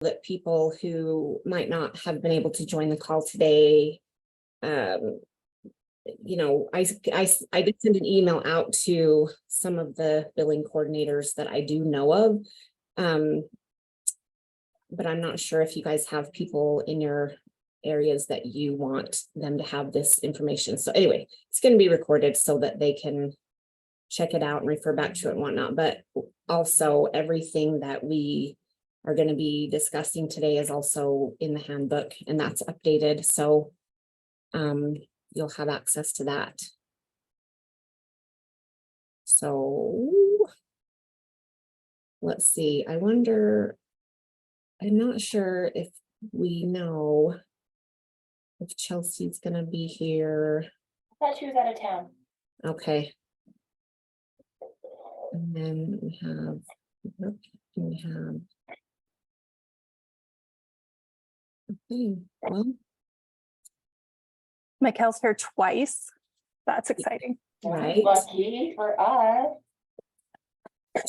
that people who might not have been able to join the call today, you know, I did send an email out to some of the billing coordinators that I do know of. But I'm not sure if you guys have people in your areas that you want them to have this information. So anyway, it's going to be recorded so that they can check it out and refer back to it and whatnot. But also everything that we are going to be discussing today is also in the handbook, and that's updated. So you'll have access to that. So let's see. I wonder, I'm not sure if we know if Chelsea's going to be here. I thought she was out of town. Okay. And then we have, okay, well, Mikkel's here twice. That's exciting. right. Lucky for us.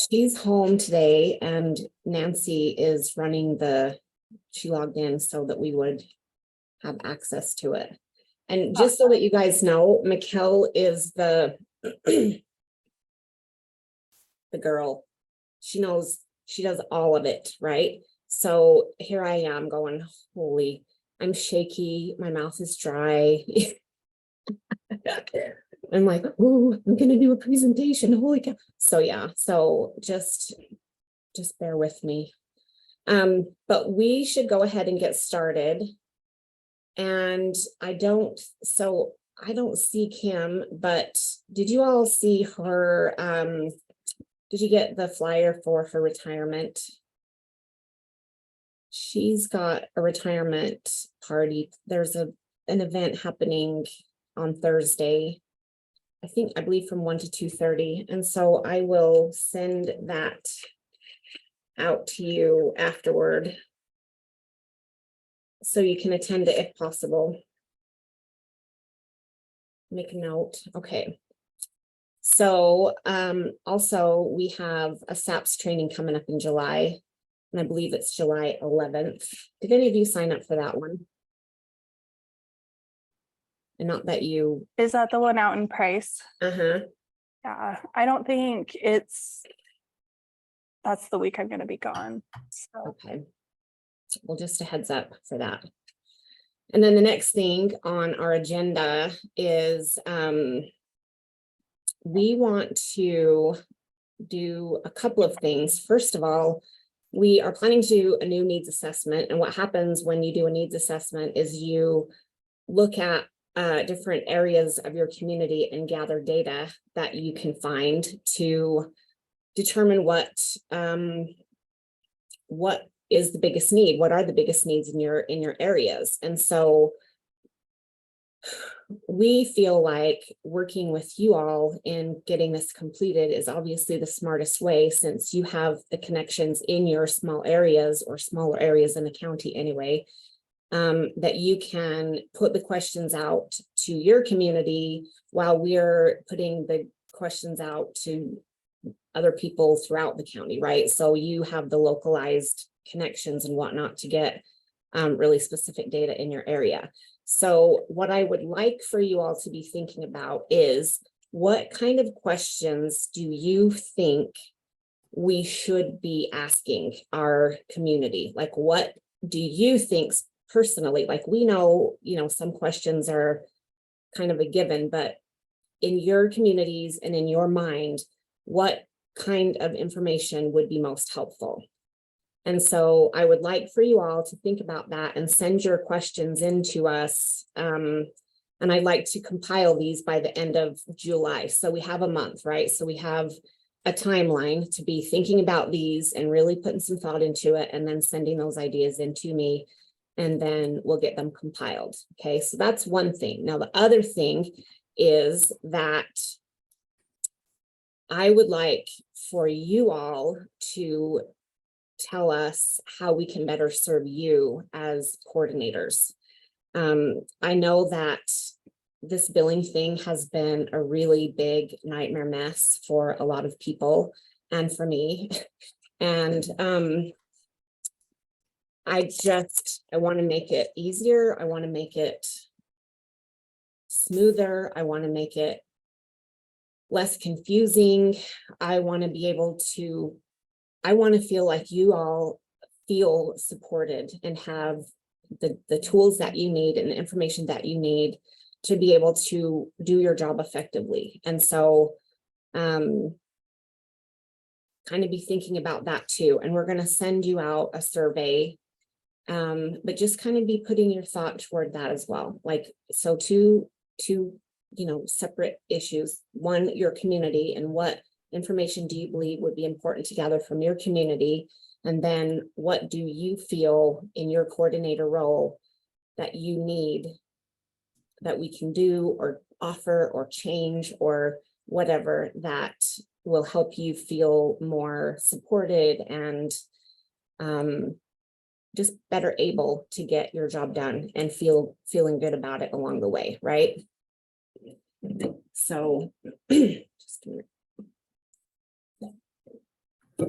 She's home today and Nancy is running she logged in so that we would have access to it. And just so that you guys know, Mikkel is the girl. She knows, she does all of it, right? So here I am going, holy, I'm shaky, my mouth is dry. I'm like, oh, I'm gonna do a presentation, holy cow. So yeah, so just bear with me. But we should go ahead and get started. And I don't see Kim, but did you all see her, did you get the flyer for her retirement? She's got a retirement party. There's an event happening on Thursday, I believe from 1 to 2:30. And so I will send that out to you afterward so you can attend it if possible. Make a note. Okay. So also we have a SAPS training coming up in July, and I believe it's July 11th. Did any of you sign up for that one? And not that you... Is that the one out in Price? Uh-huh. Yeah, I don't think that's the week I'm going to be gone. So. Okay. Well, just a heads up for that. And then the next thing on our agenda is we want to do a couple of things. First of all, we are planning to do a new needs assessment. And what happens when you do a needs assessment is you look at different areas of your community and gather data that you can find to determine what is the biggest need, what are the biggest needs in your areas. And so we feel like working with you all in getting this completed is obviously the smartest way, since you have the connections in your small areas or smaller areas in the county anyway, that you can put the questions out to your community while we're putting the questions out to other people throughout the county, right? So you have the localized connections and whatnot to get really specific data in your area. So what I would like for you all to be thinking about is, what kind of questions do you think we should be asking our community? Like, what do you think personally? Like, we know, some questions are kind of a given, but in your communities and in your mind, what kind of information would be most helpful? And so I would like for you all to think about that and send your questions in to us. And I'd like to compile these by the end of July. So we have a month, right? So we have a timeline to be thinking about these and really putting some thought into it, and then sending those ideas in to me, and then we'll get them compiled. Okay, so that's one thing. Now, the other thing is that I would like for you all to tell us how we can better serve you as coordinators. I know that this billing thing has been a really big nightmare mess for a lot of people and for me. And I want to make it easier. I want to make it smoother. I want to make it less confusing. I want to be able to, I want to feel like you all feel supported and have the tools that you need and the information that you need to be able to do your job effectively. And so, kind of be thinking about that too. And we're going to send you out a survey, but just kind of be putting your thought toward that as well. Like, so two, separate issues. One, your community and what information do you believe would be important to gather from your community? And then what do you feel in your coordinator role that you need that we can do or offer or change or whatever that will help you feel more supported and just better able to get your job done and feeling good about it along the way, right? So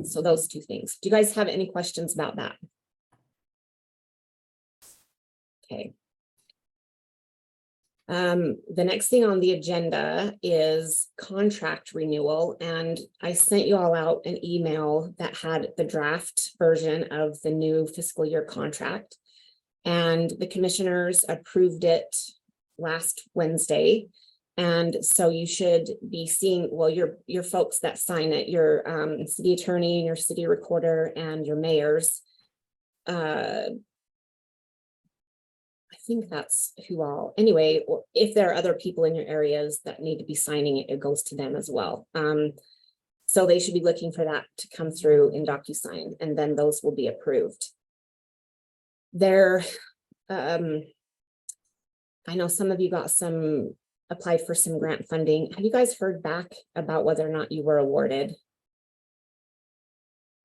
so those two things. Do you guys have any questions about that? Okay. The next thing on the agenda is contract renewal, and I sent you all out an email that had the draft version of the new fiscal year contract, and the commissioners approved it last Wednesday. And so you should be seeing, well, your folks that sign it, your city attorney, your city recorder, and your mayors. I think that's who all, anyway, or if there are other people in your areas that need to be signing it, it goes to them as well. So they should be looking for that to come through in DocuSign, and then those will be approved. There, I know some of you applied for some grant funding. Have you guys heard back about whether or not you were awarded?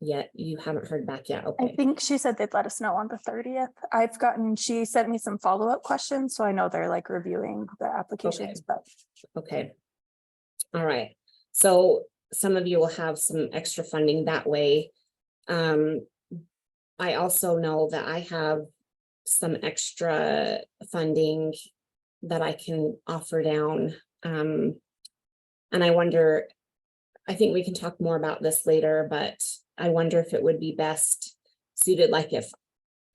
Yet you haven't heard back yet. I Okay. think she said they'd let us know on the 30th. She sent me some follow-up questions, so I know they're like reviewing the applications, but Okay. All right. So some of you will have some extra funding that way. I also know that I have some extra funding that I can offer down. And I wonder, I think we can talk more about this later, but I wonder if it would be best suited, like if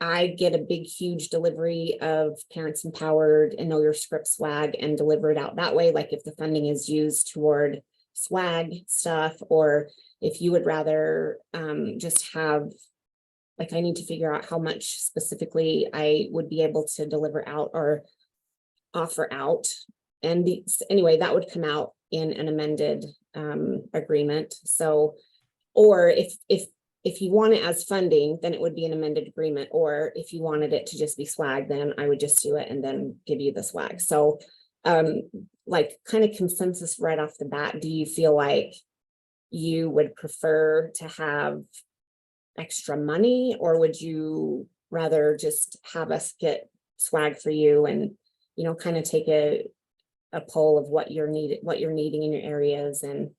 I get a big, huge delivery of Parents Empowered and Know Your Script swag and deliver it out that way, like if the funding is used toward swag stuff, or if you would rather just have, like, I need to figure out how much specifically I would be able to deliver out or offer out. And anyway, that would come out in an amended agreement. So, or if you want it as funding, then it would be an amended agreement. Or if you wanted it to just be swag, then I would just do it and then give you the swag. So like kind of consensus right off the bat, do you feel like you would prefer to have extra money, or would you rather just have us get swag for you and, kind of take a poll of what you're needing in your areas and,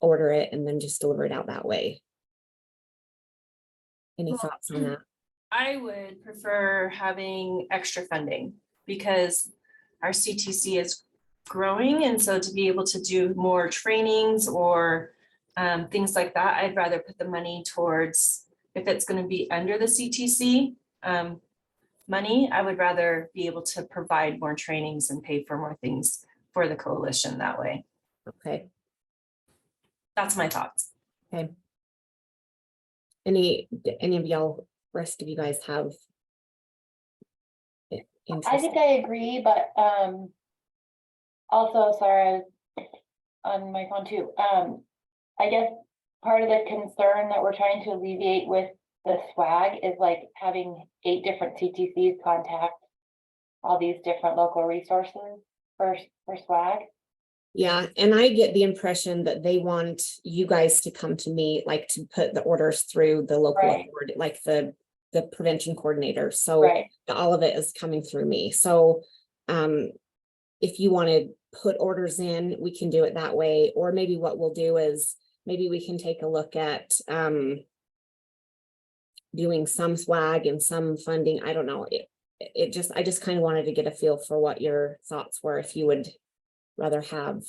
order it and then just deliver it out that way? Any thoughts on that? I would prefer having extra funding because our CTC is growing. And so to be able to do more trainings or things like that, I'd rather put the money towards, if it's going to be under the CTC money, I would rather be able to provide more trainings and pay for more things for the coalition that way. Okay. That's my thoughts. Okay. Any of y'all, rest of you guys have interest? I think I agree, but also, sorry, I was on my phone too. I guess part of the concern that we're trying to alleviate with the swag is like having 8 different CTCs contact all these different local resources for swag. Yeah, And I get the impression that they want you guys to come to me, like to put the orders through the local Right. authority, like the prevention coordinator. So right. all of it is coming through me. So if you want to put orders in, we can do it that way. Or maybe what we'll do is maybe we can take a look at doing some swag and some funding. I don't know. I just kind of wanted to get a feel for what your thoughts were, if you would rather have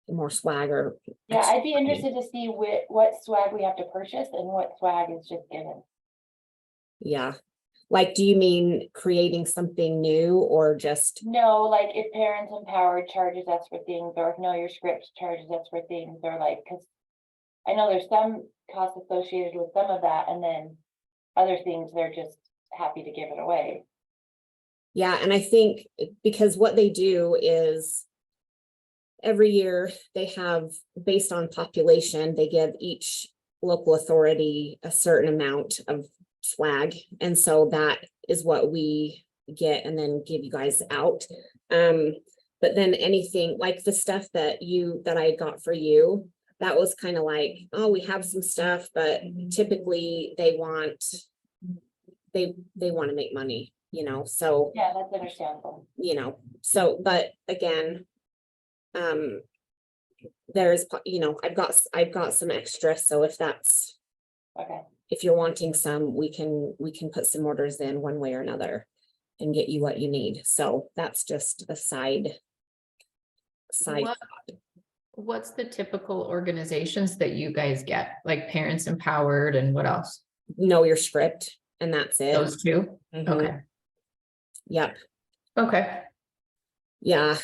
more swag or. Yeah, I'd be extra interested to see what swag we have to purchase and what swag is just given. Yeah. Like, do you mean creating something new or just, No, like if Parents Empowered charges us for things, or if Know Your Scripts charges us for things, or like, because I know there's some costs associated with some of that, and then other things, they're just happy to give it away. yeah, and I think because what they do is every year they have, based on population, they give each local authority a certain amount of swag. And so that is what we get and then give you guys out. But then anything like the stuff that I got for you, that was kind of like, oh, we have some stuff, but typically they want to make money, so, Yeah, that's understandable. so, but again, there's, I've got some extra, so if that's, Okay. if you're wanting some, we can put some orders in one way or another and get you what you need. So that's just a side. What's the typical organizations that you guys get, like Parents Empowered and what else? Know Your Script, and that's it. Those two? Mhm. Okay. Yep. Okay. Yeah.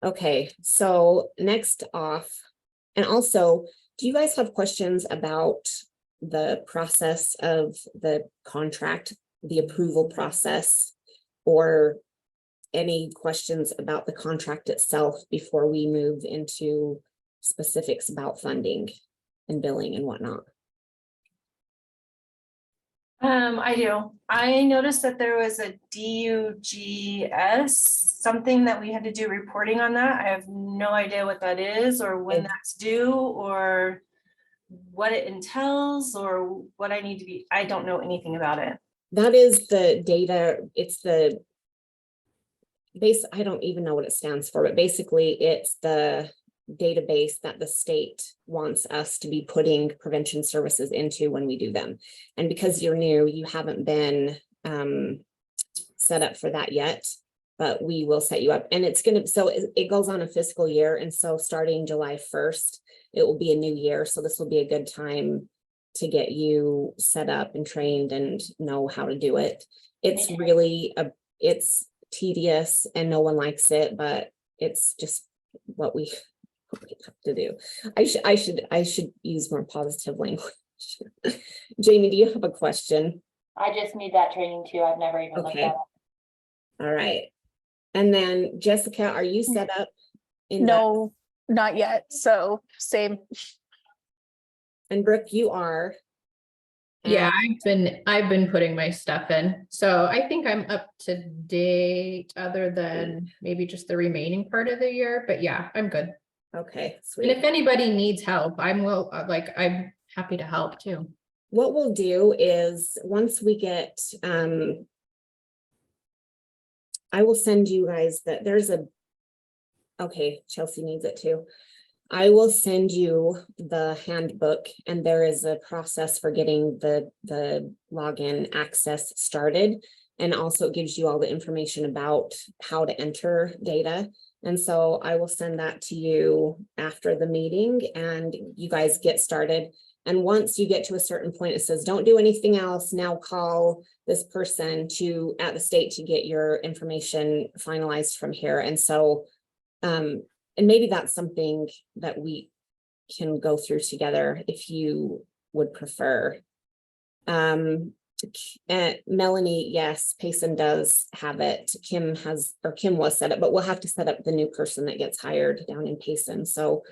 Okay, so next off, and also, do you guys have questions about the process of the contract, the approval process, or any questions about the contract itself before we move into specifics about funding and billing and whatnot? I do. I noticed that there was a DUGS, something that we had to do reporting on that. I have no idea what that is or when that's due or what it entails or what I need to be, I don't know anything about it. That is the data, it's the base, I don't even know what it stands for, but basically it's the database that the state wants us to be putting prevention services into when we do them. And because you're new, you haven't been set up for that yet, but we will set you up. And it's gonna, so it goes on a fiscal year. And so starting July 1st, it will be a new year. So this will be a good time to get you set up and trained and know how to do it. It's really it's tedious and no one likes it, but it's just what we have to do. I should use more positive language. Jamie, do you have a question? I just need that training too. I've never even looked Okay. at it. All right. And then Jessica, are you set up? In No, not yet. So same. And Brooke, you are. Yeah, I've been putting my stuff in. So I think I'm up to date other than maybe just the remaining part of the year, but yeah, I'm good. Okay, And sweet. if anybody needs help, I'm happy to help too. What we'll do is once we get, I will send you guys that okay, Chelsea needs it too. I will send you the handbook and there is a process for getting the login access started. And also it gives you all the information about how to enter data. And so I will send that to you after the meeting and you guys get started. And once you get to a certain point, it says, don't do anything else. Now call this person at the state to get your information finalized from here. And so, and maybe that's something that we can go through together if you would prefer. Melanie, yes, Payson does have it. Kim was set up, but we'll have to set up the new person that gets hired down in Payson. So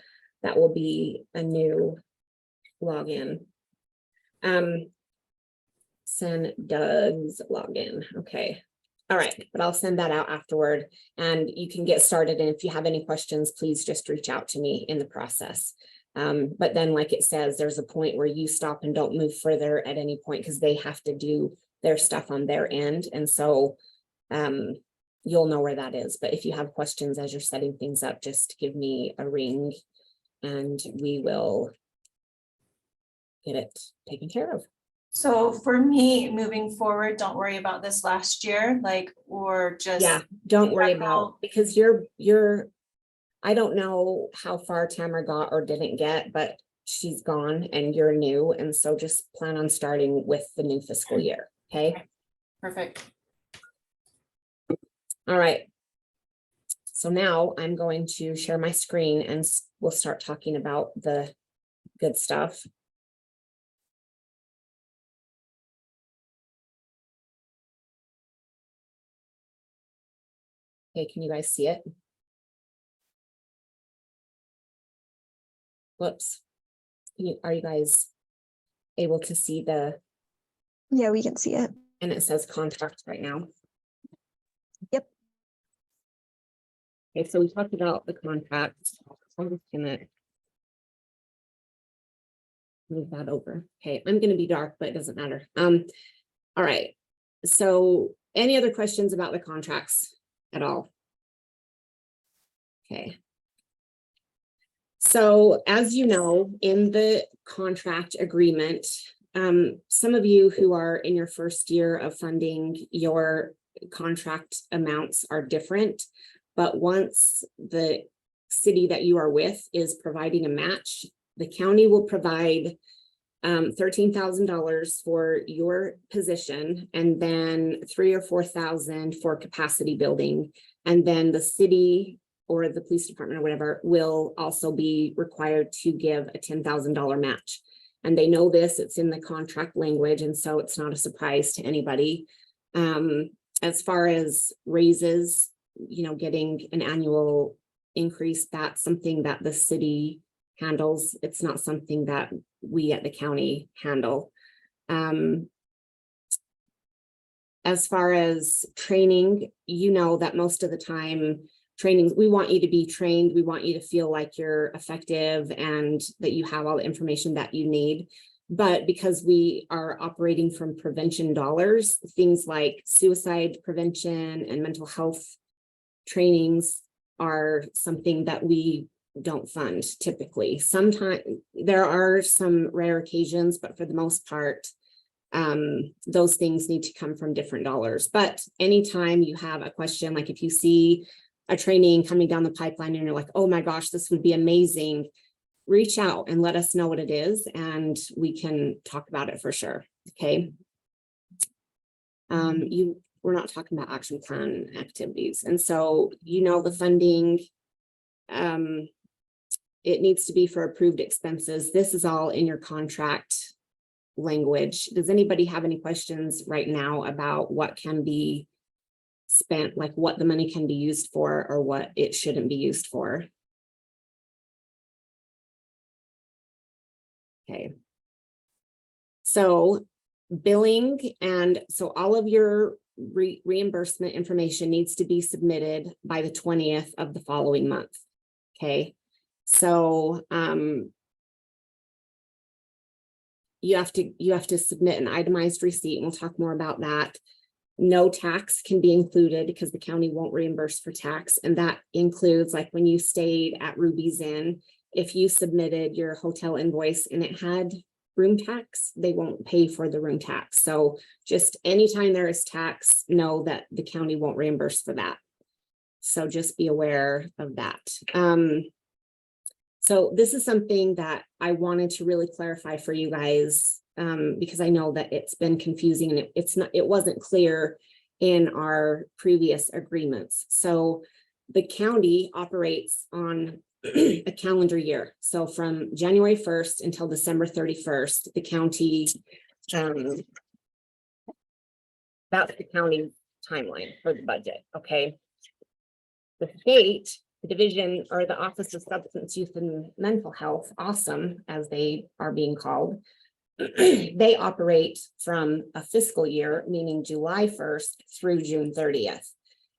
that will be a new login. Send Doug's login. Okay. All right, but I'll send that out afterward and you can get started. And if you have any questions, please just reach out to me in the process. But then like it says, there's a point where you stop and don't move further at any point because they have to do their stuff on their end. And so you'll know where that is. But if you have questions as you're setting things up, just give me a ring and we will get it taken care of. So for me, moving forward, don't worry about this last year, like, or just. Yeah, don't worry That's all. about, because I don't know how far Tamara got or didn't get, but she's gone and you're new. And so just plan on starting with the new fiscal year. Okay. Perfect. All right. So now I'm going to share my screen and we'll start talking about the good stuff. Okay, can you guys see it? Whoops. Are you guys able to see Yeah, we can see it. and it says contract right now? Yep. Okay, so we talked about the contract. I'm just gonna move that over. Okay, I'm gonna be dark, but it doesn't matter. All right. So any other questions about the contracts at all? Okay. So as you know, in the contract agreement, some of you who are in your first year of funding, your contract amounts are different. But once the city that you are with is providing a match, the county will provide $13,000 for your position, and then $3,000 or $4,000 for capacity building. And then the city or the police department or whatever will also be required to give a $10,000 match. And they know this, it's in the contract language, and so it's not a surprise to anybody. As far as raises, getting an annual increase, that's something that the city handles. It's not something that we at the county handle. As far as training, that most of the time trainings, we want you to be trained. We want you to feel like you're effective and that you have all the information that you need. But because we are operating from prevention dollars, things like suicide prevention and mental health trainings are something that we don't fund typically. Sometimes there are some rare occasions, but for the most part, those things need to come from different dollars. But anytime you have a question, like if you see a training coming down the pipeline and you're like, oh my gosh, this would be amazing, reach out and let us know what it is and we can talk about it for sure. Okay. We're not talking about action plan activities. And so, the funding, it needs to be for approved expenses. This is all in your contract language. Does anybody have any questions right now about what can be spent, like what the money can be used for or what it shouldn't be used for? Okay. So billing, and so all of your reimbursement information needs to be submitted by the 20th of the following month. Okay. So you have to submit an itemized receipt, and we'll talk more about that. No tax can be included because the county won't reimburse for tax. And that includes like when you stayed at Ruby's Inn, if you submitted your hotel invoice and it had room tax, they won't pay for the room tax. So just anytime there is tax, know that the county won't reimburse for that. So just be aware of that. So this is something that I wanted to really clarify for you guys, because I know that it's been confusing and it wasn't clear in our previous agreements. So the county operates on a calendar year. So from January 1st until December 31st, the county, that's the county timeline for the budget. Okay. The state, the division or the Office of Substance Use and Mental Health, awesome as they are being called, they operate from a fiscal year, meaning July 1st through June 30th.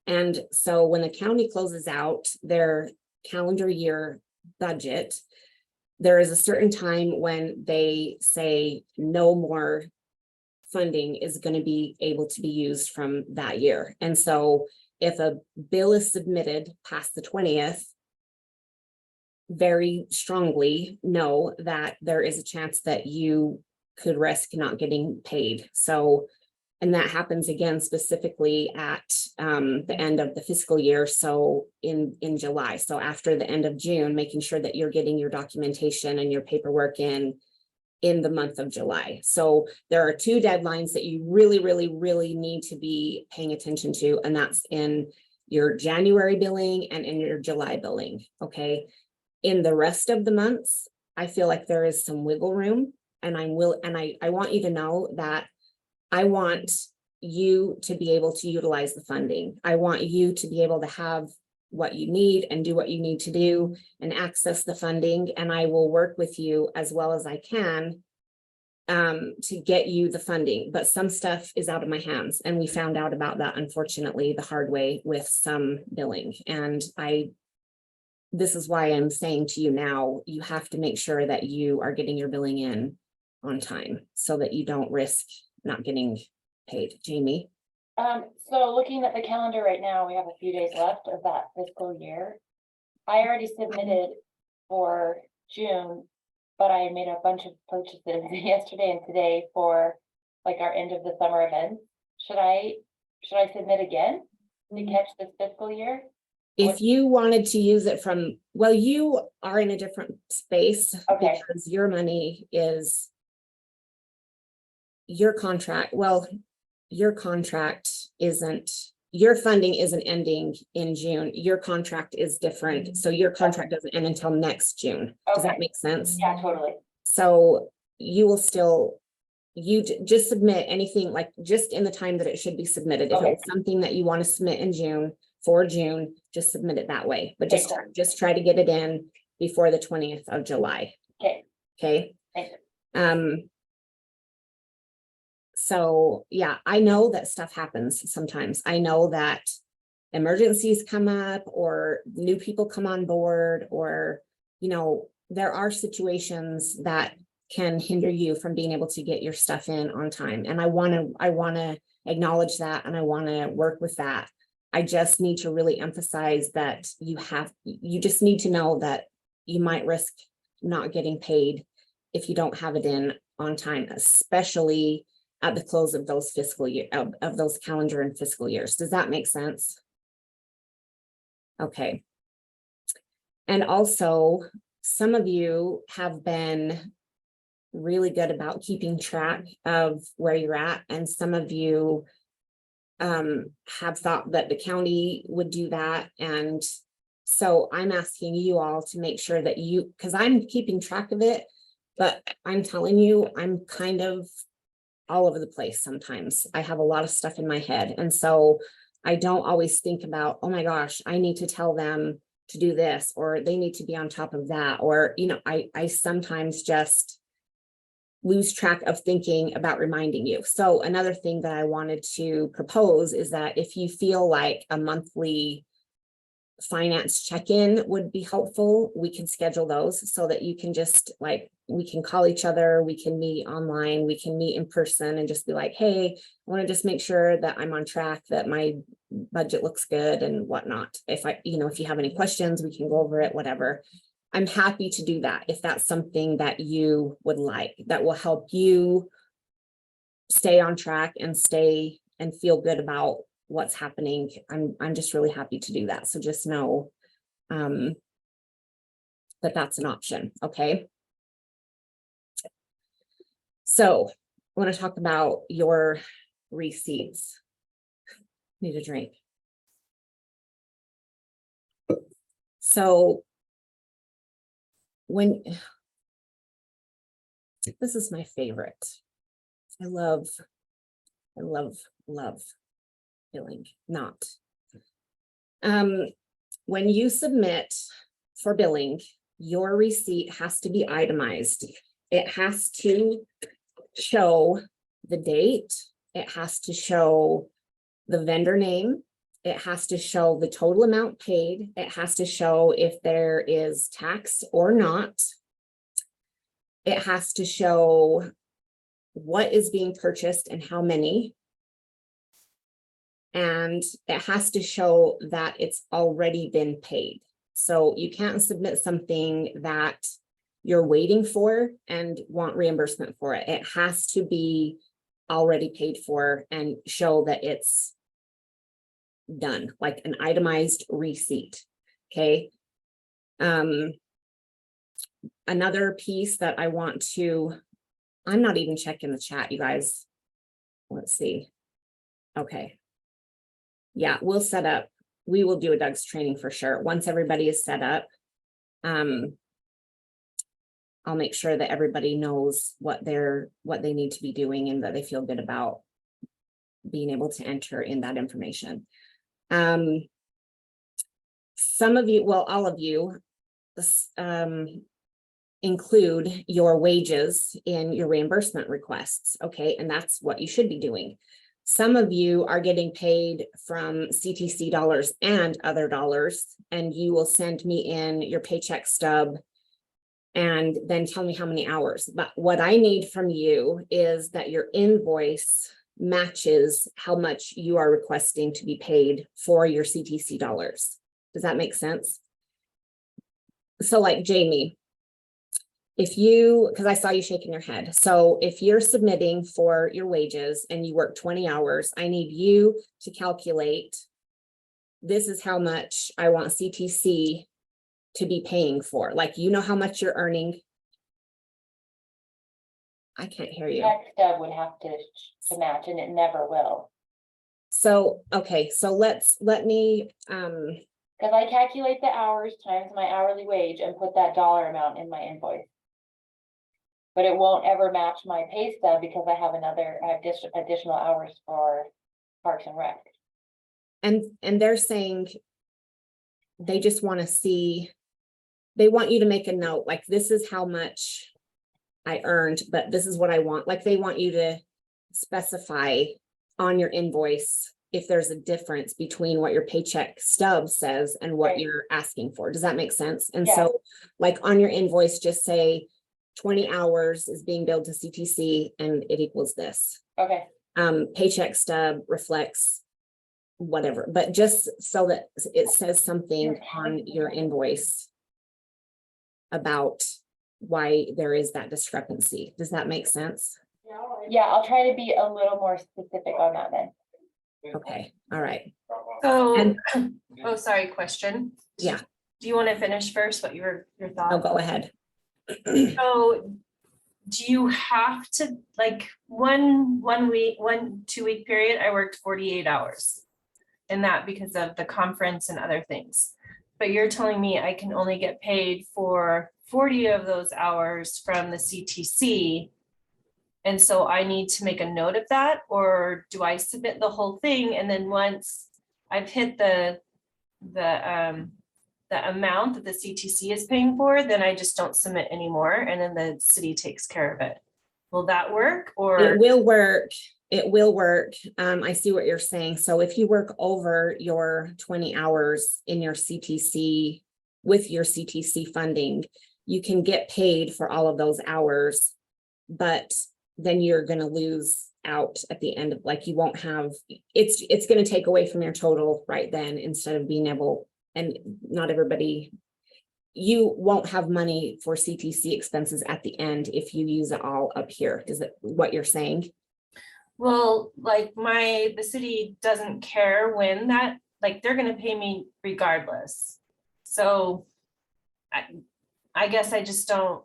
And so when the county closes out their calendar year budget, there is a certain time when they say no more funding is going to be able to be used from that year. And so if a bill is submitted past the 20th, very strongly know that there is a chance that you could risk not getting paid. So, and that happens again specifically at the end of the fiscal year. So in July, so after the end of June, making sure that you're getting your documentation and your paperwork in the month of July. So there are two deadlines that you really, really, really need to be paying attention to, and that's in your January billing and in your July billing, okay? In the rest of the months, I feel like there is some wiggle room, and I want you to know that I want you to be able to utilize the funding. I want you to be able to have what you need and do what you need to do and access the funding. And I will work with you as well as I can to get you the funding, but some stuff is out of my hands. And we found out about that, unfortunately, the hard way with some billing. And this is why I'm saying to you now, you have to make sure that you are getting your billing in on time so that you don't risk not getting paid. Jamie? So looking at the calendar right now, we have a few days left of that fiscal year. I already submitted for June, but I made a bunch of purchases yesterday and today for like our end of the summer events. Should I submit again to catch this fiscal year? If you wanted to use it from, well, you are in a different space Okay. because your money is your contract. Well, your contract isn't, your funding isn't ending in June. Your contract is different. So your contract doesn't end until next June. Does that Okay. make sense? Yeah, totally. So you will still, just submit anything like just in the time that it should be submitted. If Okay. it's something that you want to submit in June, for June, just submit it that way. But Okay, cool. just try to get it in before the 20th of July. Okay. Okay. Thanks. So yeah, I know that stuff happens sometimes. I know that emergencies come up or new people come on board, or, you know, there are situations that can hinder you from being able to get your stuff in on time. And I want to acknowledge that, and I want to work with that. I just need to really emphasize that you just need to know that you might risk not getting paid if you don't have it in on time, especially at the close of those fiscal year of those calendar and fiscal years. Does that make sense? Okay. And also, some of you have been really good about keeping track of where you're at, and some of you have thought that the county would do that. And so I'm asking you all to make sure that because I'm keeping track of it, but I'm telling you, I'm kind of all over the place sometimes. I have a lot of stuff in my head. And so I don't always think about, oh my gosh, I need to tell them to do this, or they need to be on top of that. Or, you know, I sometimes just lose track of thinking about reminding you. So another thing that I wanted to propose is that if you feel like a monthly finance check-in would be helpful, we can schedule those so that you can just we can call each other, we can meet online, we can meet in person and just be like, hey, I want to just make sure that I'm on track, that my budget looks good and whatnot. If you have any questions, we can go over it, whatever. I'm happy to do that if that's something that you would like, that will help you stay on track and stay and feel good about what's happening. I'm just really happy to do that. So just know that that's an option. Okay. So I want to talk about your receipts. Need a drink. So this is my favorite. I love billing, not. When you submit for billing, your receipt has to be itemized. It has to show the date. It has to show the vendor name. It has to show the total amount paid. It has to show if there is tax or not. It has to show what is being purchased and how many. And it has to show that it's already been paid. So you can't submit something that you're waiting for and want reimbursement for it. It has to be already paid for and show that it's done, like an itemized receipt. Okay. Another piece that I want to, I'm not even checking the chat, you guys. Let's see. Okay. Yeah, we'll set up, we will do a Doug's training for sure. Once everybody is set up, I'll make sure that everybody knows what they need to be doing and that they feel good about being able to enter in that information. Some of you, well, all of you, include your wages in your reimbursement requests, okay? And that's what you should be doing. Some of you are getting paid from CTC dollars and other dollars, and you will send me in your paycheck stub and then tell me how many hours. But what I need from you is that your invoice matches how much you are requesting to be paid for your CTC dollars. Does that make sense? So like Jamie, if you, because I saw you shaking your head. So if you're submitting for your wages and you work 20 hours, I need you to calculate, this is how much I want CTC to be paying for. Like, you know how much you're earning. I can't hear you. Tax stub would have to match, and it never will. So, okay, so let me, Because I calculate the hours times my hourly wage and put that dollar amount in my invoice. But it won't ever match my pay stub because I have additional hours for Parks and Rec. and they're saying they just want to see, they want you to make a note, like, this is how much I earned, but this is what I want. Like, they want you to specify on your invoice if there's a difference between what your paycheck stub says and what Right. you're asking for. Does that make sense? And Yeah. so, like, on your invoice, just say 20 hours is being billed to CTC and it equals this. Okay, Paycheck stub reflects whatever, but just so that it says something on your invoice about why there is that discrepancy. Does that make sense? yeah, I'll try to be a little more specific on that then. Okay, all right. So, And- oh, sorry, question. Yeah. Do you want to finish first what your thought? I'll go ahead. So do you have to, like, 2 week period, I worked 48 hours. And that because of the conference and other things. But you're telling me I can only get paid for 40 of those hours from the CTC. And so I need to make a note of that, or do I submit the whole thing? And then once I've hit the amount that the CTC is paying for, then I just don't submit anymore, and then the city takes care of it. Will that work? Or It will work. It will work. I see what you're saying. So if you work over your 20 hours in your CTC with your CTC funding, you can get paid for all of those hours, but then you're going to lose out at the end of, like, you won't have, it's going to take away from your total right then, instead of being able, and not everybody, you won't have money for CTC expenses at the end if you use it all up here. Is that what you're saying? well, like the city doesn't care when that, like, they're gonna pay me regardless. So I guess I just don't,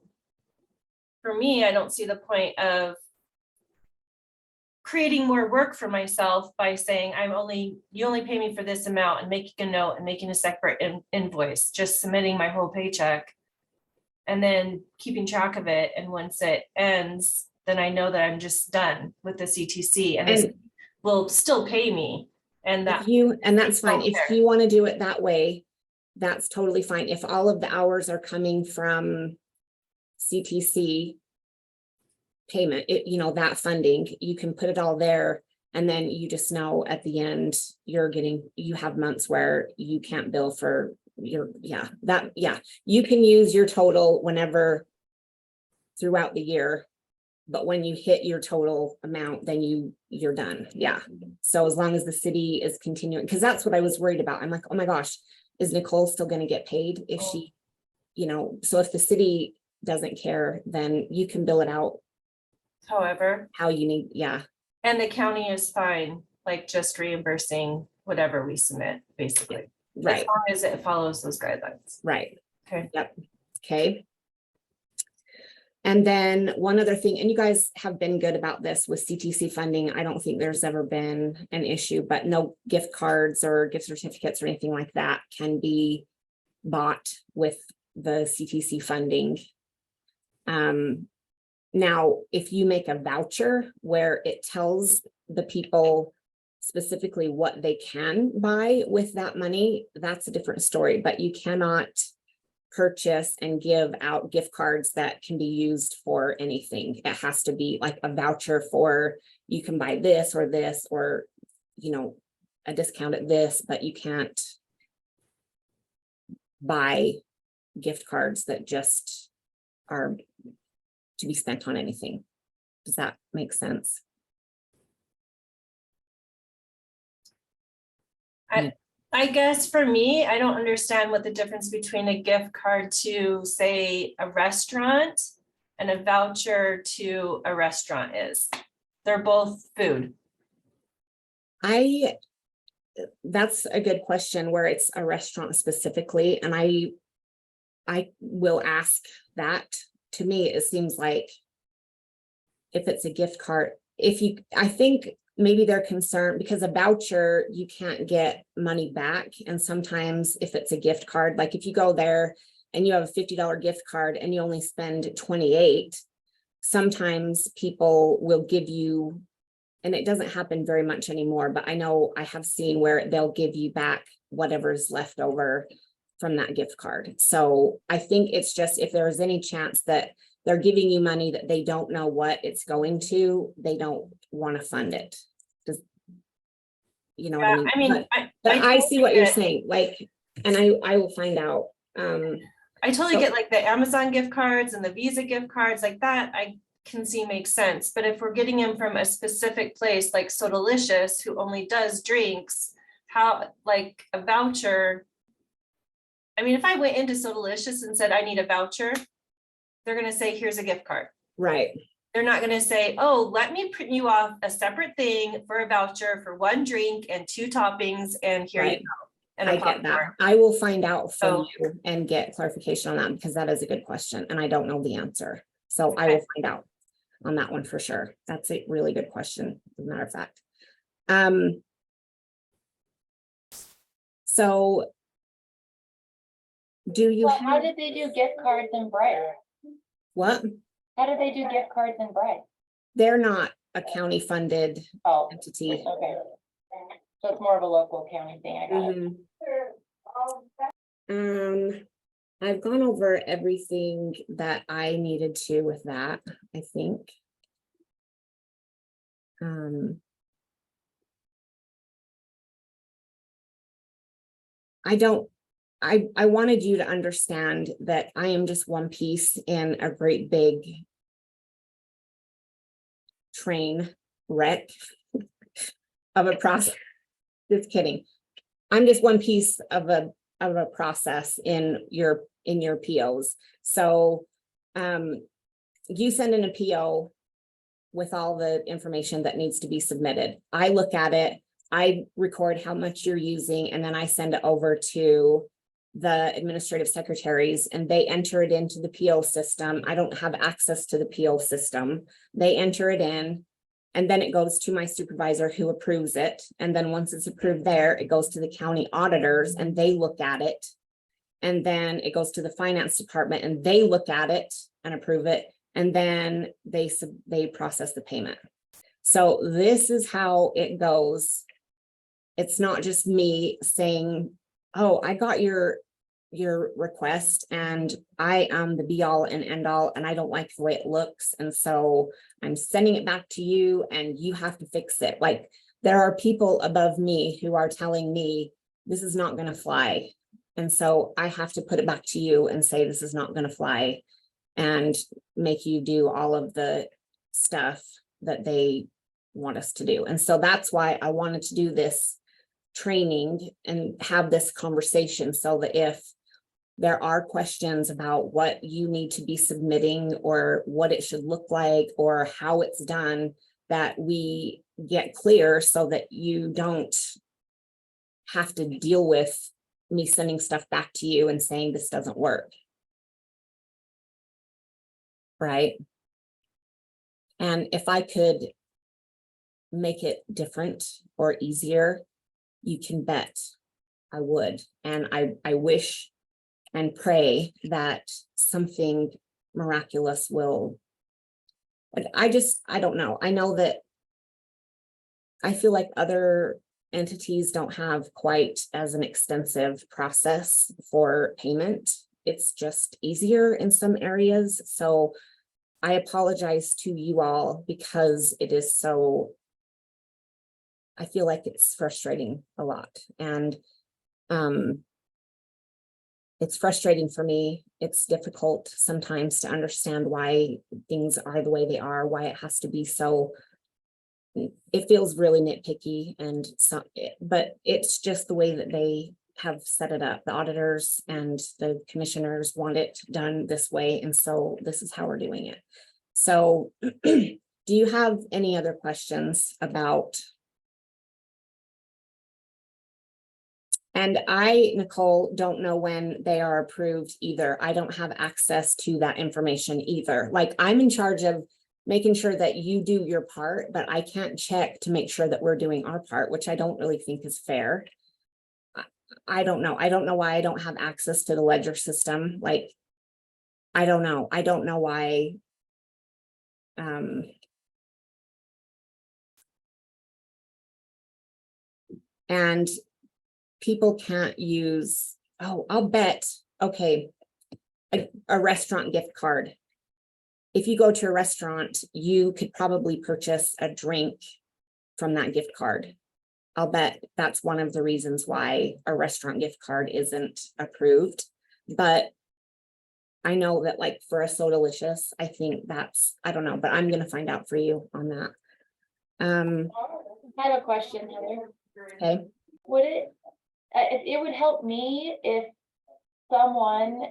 for me, I don't see the point of creating more work for myself by saying you only pay me for this amount and making a note and making a separate invoice, just submitting my whole paycheck and then keeping track of it. And once it ends, then I know that I'm just done with the CTC and this will still pay me. And that, And that's fine. don't If care. you want to do it that way, that's totally fine. If all of the hours are coming from CTC payment, that funding, you can put it all there. And then you just know at the end, you have months where you can't bill for you can use your total whenever throughout the year. But when you hit your total amount, then you're done. Yeah. So as long as the city is continuing, because that's what I was worried about. I'm like, oh my gosh, is Nicole still going to get paid if she, so if the city doesn't care, then you can bill it out However, how you need. Yeah, and the county is fine, like just reimbursing whatever we submit, basically. As right, long as it follows those guidelines. right. Okay. Yep. Okay. And then one other thing, and you guys have been good about this with CTC funding. I don't think there's ever been an issue, but no gift cards or gift certificates or anything like that can be bought with the CTC funding. Now, if you make a voucher where it tells the people specifically what they can buy with that money, that's a different story, but you cannot purchase and give out gift cards that can be used for anything. It has to be like a voucher for, you can buy this, or, you know, a discount at this, but you can't buy gift cards that just are to be spent on anything. Does that make sense? I guess for me, I don't understand what the difference between a gift card to, say, a restaurant and a voucher to a restaurant is. They're both food. That's a good question where it's a restaurant specifically, and I will ask that. To me, it seems like if it's a gift card, I think maybe they're concerned because a voucher, you can't get money back. And sometimes if it's a gift card, like if you go there and you have a $50 gift card and you only spend 28, sometimes people will give you, and it doesn't happen very much anymore, but I know I have seen where they'll give you back whatever's left over from that gift card. So I think it's just, if there is any chance that they're giving you money that they don't know what it's going to, they don't want to fund it. You know what I mean? I mean, But I see what you're get- saying, like, and I will find out. I totally So- get like the Amazon gift cards and the Visa gift cards like that. I can see makes sense. But if we're getting them from a specific place like Sodalicious, who only does drinks, how, like a voucher. I mean, if I went into Sodalicious and said, I need a voucher, they're gonna say, here's a gift card. Right, They're not gonna say, oh, let me print you off a separate thing for a voucher for one drink and 2 toppings, and here you Right. go. And a I get that. popcorn. I will find out from So- you and get clarification on that, because that is a good question and I don't know the answer. So I will Okay. find out on that one for sure. That's a really good question, as a matter of fact. So do you Well, how have, did they do gift cards and bread? what? How do they do gift cards and bread? They're not a county funded Oh, entity. okay. So it's more of a local county thing, I got it. Mhm. I've gone over everything that I needed to with that, I think. I wanted you to understand that I am just one piece in a great big train wreck of a process. Just kidding. I'm just one piece of a process in your POs. So you send in a PO with all the information that needs to be submitted. I look at it, I record how much you're using, and then I send it over to the administrative secretaries and they enter it into the PO system. I don't have access to the PO system. They enter it in. And then it goes to my supervisor who approves it. And then once it's approved there, it goes to the county auditors and they look at it. And then it goes to the finance department and they look at it and approve it. And then they process the payment. So this is how it goes. It's not just me saying, oh, I got your request and I am the be all and end all and I don't like the way it looks. And so I'm sending it back to you and you have to fix it. Like there are people above me who are telling me this is not going to fly. And so I have to put it back to you and say, this is not going to fly and make you do all of the stuff that they want us to do. And so that's why I wanted to do this training and have this conversation so that if there are questions about what you need to be submitting or what it should look like or how it's done, that we get clear so that you don't have to deal with me sending stuff back to you and saying this doesn't work. Right? And if I could make it different or easier, you can bet I would. And I wish and pray that something miraculous will, but I don't know. I know that I feel like other entities don't have quite as an extensive process for payment. It's just easier in some areas. So I apologize to you all because it is so, I feel like it's frustrating a lot. And it's frustrating for me. It's difficult sometimes to understand why things are the way they are, why it has to be so. It feels really nitpicky and so, but it's just the way that they have set it up. The auditors and the commissioners want it done this way. And so this is how we're doing it. So do you have any other questions about? And I, Nicole, don't know when they are approved either. I don't have access to that information either. Like, I'm in charge of making sure that you do your part, but I can't check to make sure that we're doing our part, which I don't really think is fair. I don't know. I don't know why I don't have access to the ledger system. Like, I don't know. I don't know why. And people can't use, oh, I'll bet, okay, a restaurant gift card. If you go to a restaurant, you could probably purchase a drink from that gift card. I'll bet that's one of the reasons why a restaurant gift card isn't approved. But I know that, like, for a Sodalicious, I think that's, I don't know, but I'm gonna find out for you on that. I have a question, Heather. Okay. Would it would help me if someone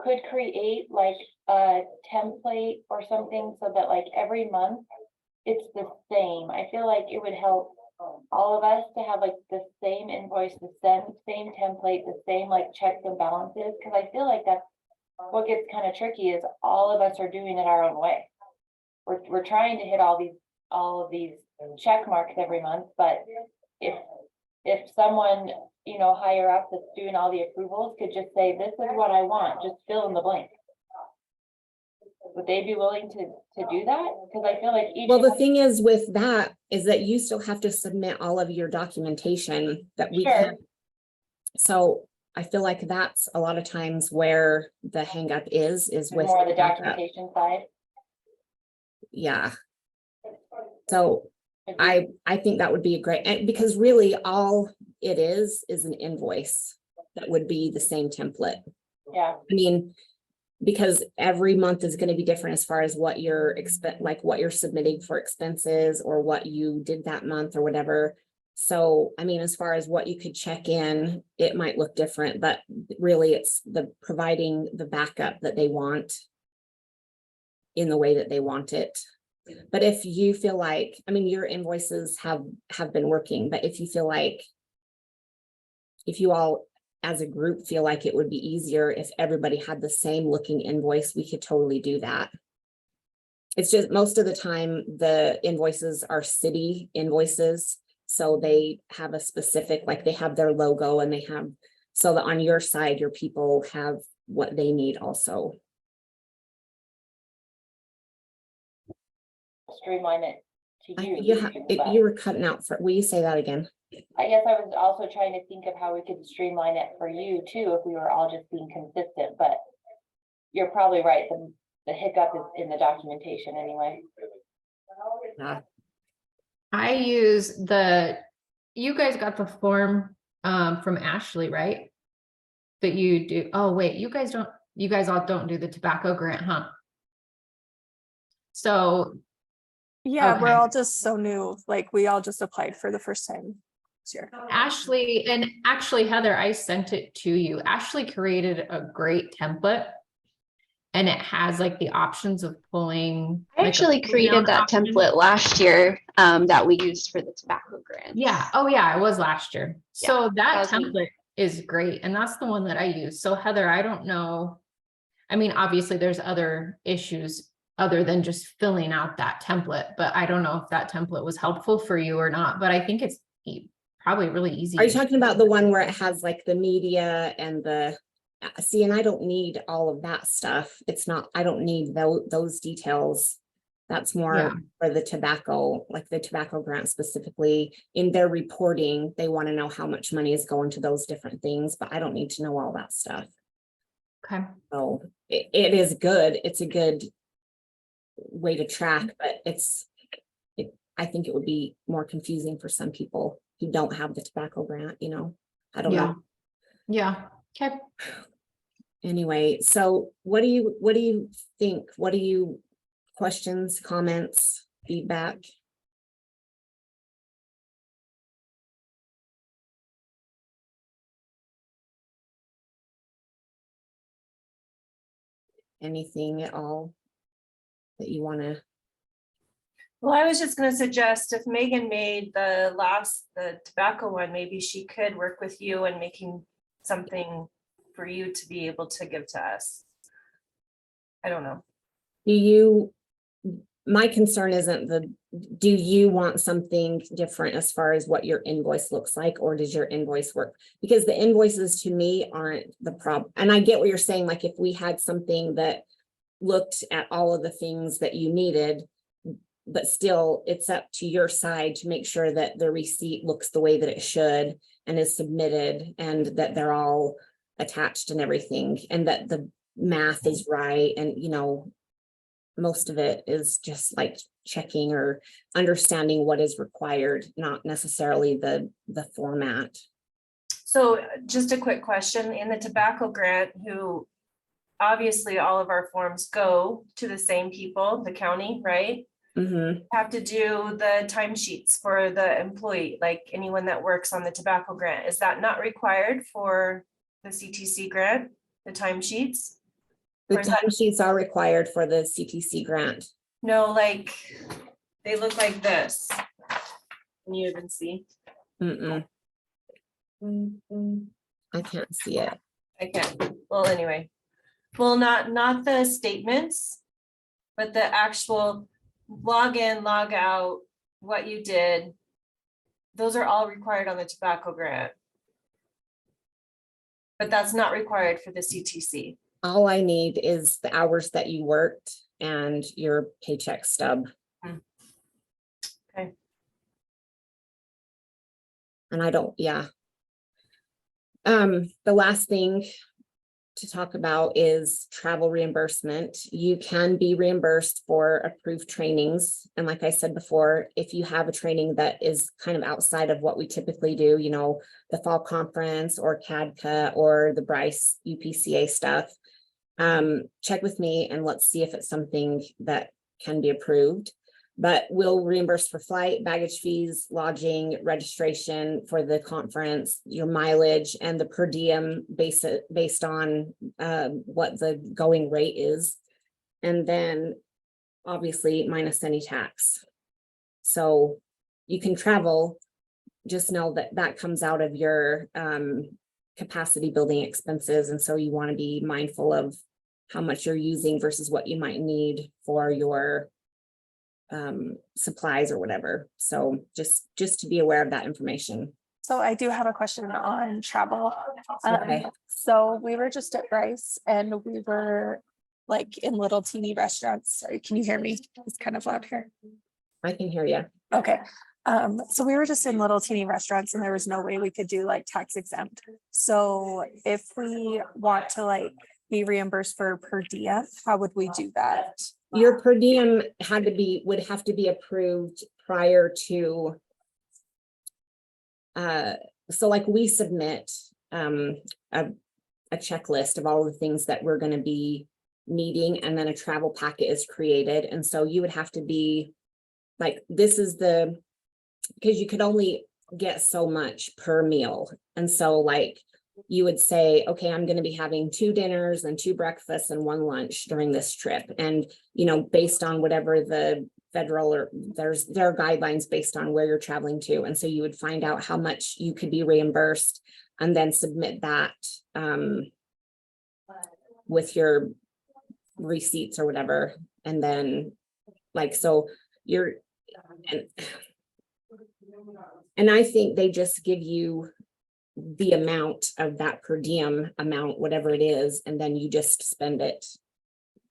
could create like a template or something so that like every month it's the same. I feel like it would help all of us to have like the same invoice, the same template, the same like checks and balances. Cause I feel like that's what gets kind of tricky is all of us are doing it our own way. We're trying to hit all of these check marks every month, but if someone, you know, higher up that's doing all the approvals could just say, this is what I want, just fill in the blank. Would they be willing to do that? Because I feel like each. Well, the thing is with that is that you still have to submit all of your documentation that we Sure. can. So I feel like that's a lot of times where the hang up is with More the backup. documentation side. Yeah. So I think that would be a great, and because really all it is an invoice that would be the same template. Yeah, I mean, because every month is going to be different as far as what you're what you're submitting for expenses or what you did that month or whatever. So, I mean, as far as what you could check in, it might look different, but really it's the providing the backup that they want in the way that they want it. But if you feel like, I mean, your invoices have been working, but if you feel like, if you all as a group feel like it would be easier if everybody had the same looking invoice, we could totally do that. It's just most of the time the invoices are city invoices. So they have a specific, like they have their logo and they have, so that on your side, your people have what they need also. streamline it to you. You were cutting out for, will you say that again? I guess I was also trying to think of how we could streamline it for you too, if we were all just being consistent, but you're probably right. The hiccup is in the documentation anyway. I use you guys got the form from Ashley, right? That you do. Oh, wait, you guys all don't do the tobacco grant, huh? So Yeah, we're okay. all just so new, like we all just applied for the first time. this year. Ashley, and actually Heather, I sent it to you. Ashley created a great template. And it has like the options of pulling. I like, a actually pull created down that option. template last year that we used for the tobacco grant. Yeah. Oh yeah, it was last year. So Yeah, that that was me. template is great. And that's the one that I use. So Heather, I don't know. I mean, obviously there's other issues other than just filling out that template, but I don't know if that template was helpful for you or not, but I think it's probably really easy. Are you talking about the one where it has like the media and the, see, and I don't need all of that stuff. It's not, I don't need those details. That's Yeah. more for the tobacco, like the tobacco grant specifically. In their reporting, they want to know how much money is going to those different things, but I don't need to know all that stuff. Okay. So it is good. It's a good way to track, but I think it would be more confusing for some people who don't have the tobacco grant, you know, I don't know. Yeah. Okay. Anyway, so what do you think? What do you, questions, comments, feedback? Anything at all that you want to? Well, I was just gonna suggest if Megan made the tobacco one, maybe she could work with you and making something for you to be able to give to us. I don't know. My concern isn't do you want something different as far as what your invoice looks like, or does your invoice work? Because the invoices to me aren't the problem. And I get what you're saying, like if we had something that looked at all of the things that you needed, but still it's up to your side to make sure that the receipt looks the way that it should and is submitted, and that they're all attached and everything, and that the math is right. And, you know, most of it is just like checking or understanding what is required, not necessarily the format. So just a quick question, in the tobacco grant, who obviously all of our forms go to the same people, the county, right? Mm-hmm. Have to do the timesheets for the employee, like anyone that works on the tobacco grant. Is that not required for the CTC grant, the timesheets? The Or is that- timesheets are required for the CTC grant. No, like, they look like this. Can you even see? Mm-mm. I can't see it. I can't. Well, anyway. Well, not the statements, but the actual log in, log out, what you did. Those are all required on the tobacco grant. But that's not required for the CTC. All I need is the hours that you worked and your paycheck stub. Okay. And I don't, yeah. The last thing to talk about is travel reimbursement. You can be reimbursed for approved trainings. And like I said before, if you have a training that is kind of outside of what we typically do, you know, the fall conference or CADCA or the Bryce UPCA stuff, check with me and let's see if it's something that can be approved. But we'll reimburse for flight, baggage fees, lodging, registration for the conference, your mileage, and the per diem based on what the going rate is. And then obviously minus any tax. So you can travel, just know that that comes out of your capacity building expenses. And so you want to be mindful of how much you're using versus what you might need for your supplies or whatever. So just to be aware of that information. So I do have a question on travel. Okay. So we were just at Bryce and we were like in little teeny restaurants. Sorry, can you hear me? It's kind of loud here. I can hear you. Okay. So we were just in little teeny restaurants and there was no way we could do like tax exempt. So if we want to like be reimbursed for per diem, how would we do that? Your per diem would have to be approved prior to. So like we submit a checklist of all the things that we're going to be needing, and then a travel packet is created. And so you would have to be like, this is because you could only get so much per meal. And so like you would say, okay, I'm going to be having 2 dinners and 2 breakfasts and 1 lunch during this trip. And, you know, based on whatever the federal or there are guidelines based on where you're traveling to. And so you would find out how much you could be reimbursed and then submit that with your receipts or whatever. And then like, so you're, and I think they just give you the amount of that per diem amount, whatever it is, and then you just spend it.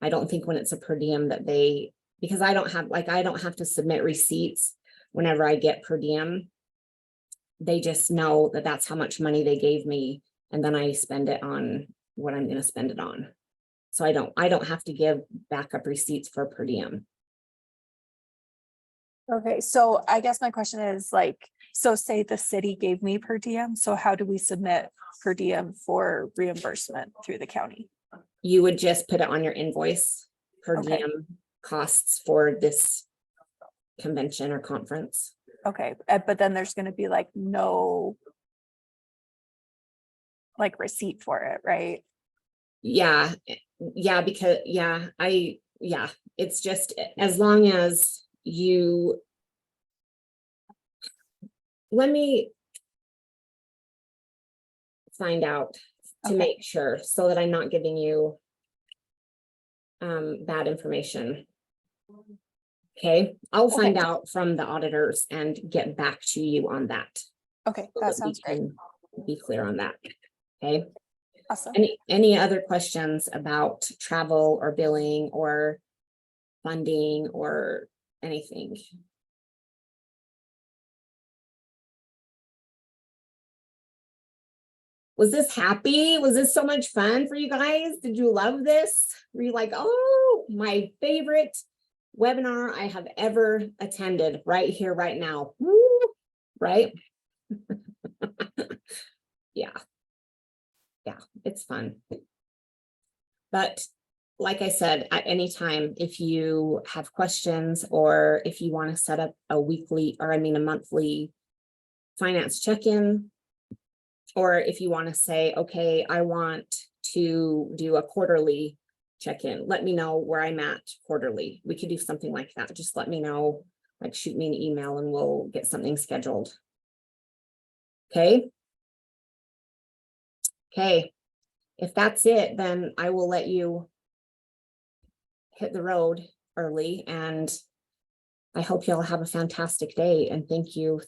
I don't think when it's a per diem that they, because I don't have to submit receipts whenever I get per diem. They just know that that's how much money they gave me, and then I spend it on what I'm going to spend it on. So I don't have to give backup receipts for per diem. Okay, so I guess my question is like, so say the city gave me per diem, so how do we submit per diem for reimbursement through the county? You would just put it on your invoice, per Okay. diem costs for this convention or conference. Okay, but then there's gonna be like no like receipt for it, right? Yeah, because it's just as long as you, let me find out to Okay. make sure so that I'm not giving you bad information. Okay, I'll find Okay. out from the auditors and get back to you on that. Okay, So that we sounds great. can be clear on that. Okay. Awesome. Any other questions about travel or billing or funding or anything? Was this happy? Was this so much fun for you guys? Did you love this? Were you like, oh, my favorite webinar I have ever attended right here, right now? Woo, right? Yeah. Yeah, it's fun. But like I said, at any time, if you have questions or if you want to set up a monthly finance check-in, or if you want to say, okay, I want to do a quarterly check-in, let me know where I'm at quarterly. We could do something like that. Just let me know, like shoot me an email and we'll get something scheduled. Okay. Okay. If that's it, then I will let you hit the road early, and I hope y'all have a fantastic day. And thank you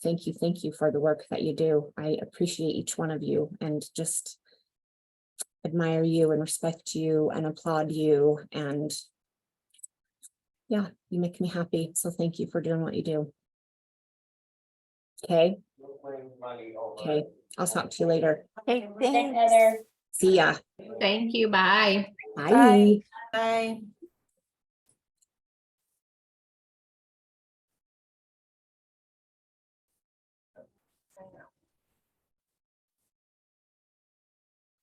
for the work that you do. I appreciate each one of you and just admire you and respect you and applaud you. And yeah, you make me happy. So thank you for doing what you do. Okay. Okay. I'll talk to you later. Okay, Thanks, thanks. Heather. See ya. Thank you. Bye. Bye. Bye.